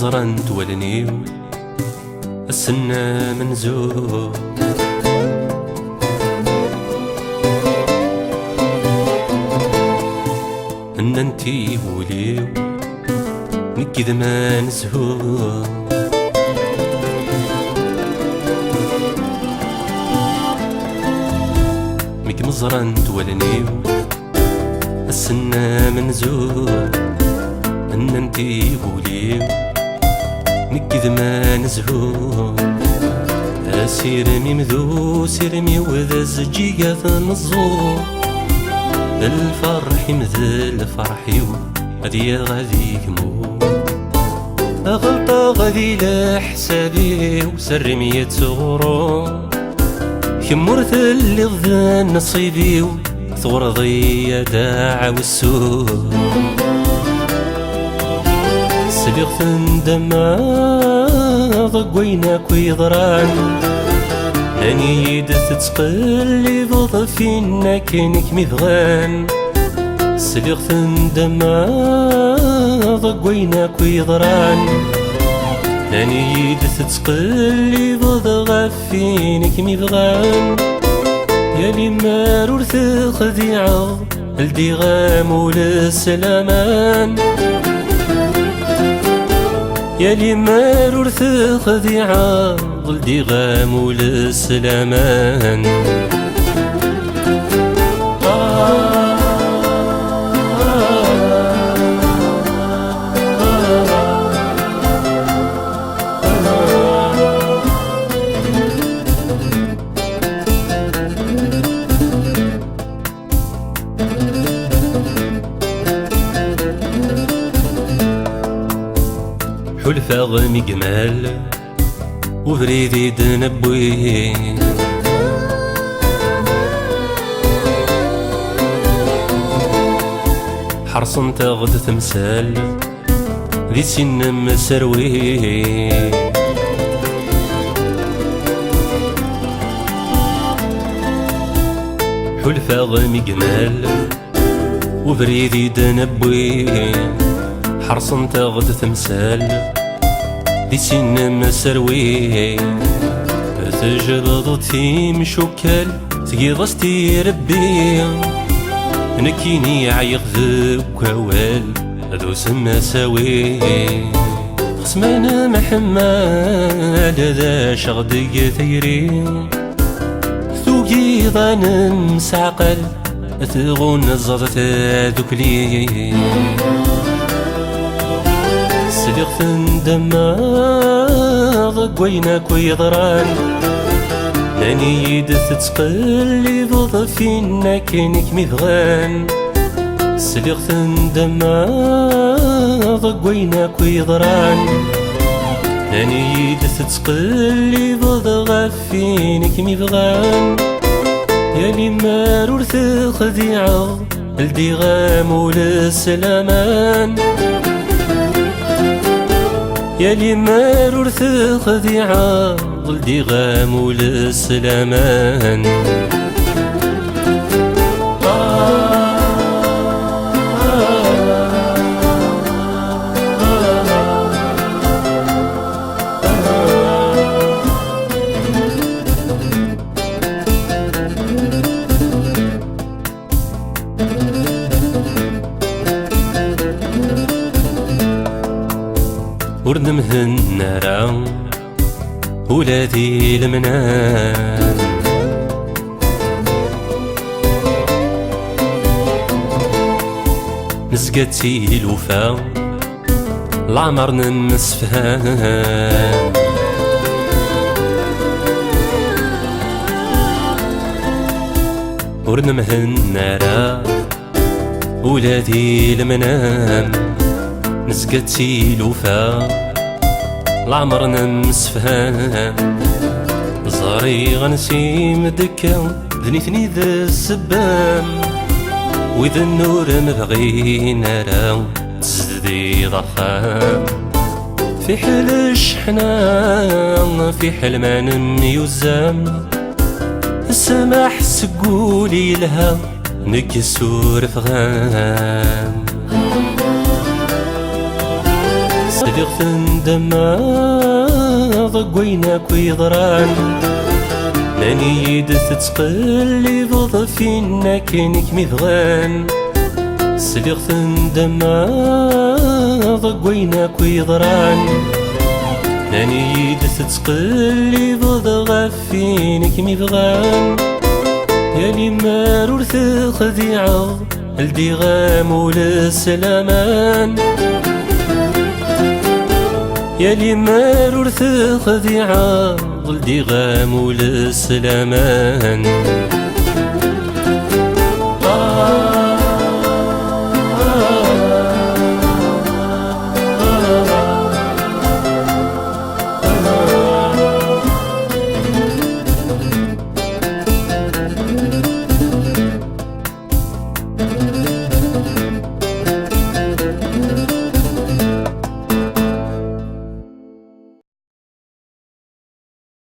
مزران تولنيو السنة منزور ان انتي وليو نكذ ما نزهور ميك مزران تولنيو السنة منزور ان انتي وليو نكذ ما نزهور سيرمي مذو سيرمي وذا الزجيجة نزور الفرح مثل فرحي هذي غادي كموت غلطة غادي لحسابي وسر مية صغرو كمرت اللي ظن نصيبي ثغر ضيا داع والسوق سبيغ تندمع ضقويناك ويضران أني يدث تقلي بضفينا كينك مذغان سبيغ تندمع ضقويناك ويضران أني يدث تقلي بضغفينك مذغان يالي مارور خديعة الدغام وللسلامان يالي مارور خديعة الدغام وللسلامان حلفة غمي جمال وبريدي دنبوي حرصن تاغد تمثال ذي سن مسروي حلفة غمي جمال وبريدي دنبوي حرصن تاغد تمثال دي سن مسروي تجبض تيم شوكال تقيضستي ربي نكيني عيق ذوك وال ذو سما ساوي خصمان محمد ذا شغدي ثيري ثوقي ظن مسعقل ثغون الزرت ذوكلي سبيغ تندمع ضقويناك ويضران ناني يدث تقلي بضفينا كينك مذغان سبيغ تندمع ضقويناك ويضران ناني يدث تقلي بضغفينك مذغان يالي مارور خديعة الدغام وللسلامان يالي مارور خديعة الدغام وللسلامان ورنمهن نارا ولادي المنام نسقتي الوفا العمر نمسفهان ورنمهن نارا ولادي المنام نسقتي الوفا العمر نمسفهان زاري غنسيم دكا ذنيتني ذا السبام وإذا النور مبغي نرى تزدي ضخام في حل الشحنة في حلمان يزام السماح سقولي لها نكسور فغام سليغ تندما ضقويناك ويضران ناني يد تتقلي بض فينا كينك مذغان سليغ تندما ضقويناك ويضران ناني يد تتقلي بض غفينك مذغان يالي مارور تخديعة الدغام وللسلامان يالي مارور تخديعة الدغام وللسلامان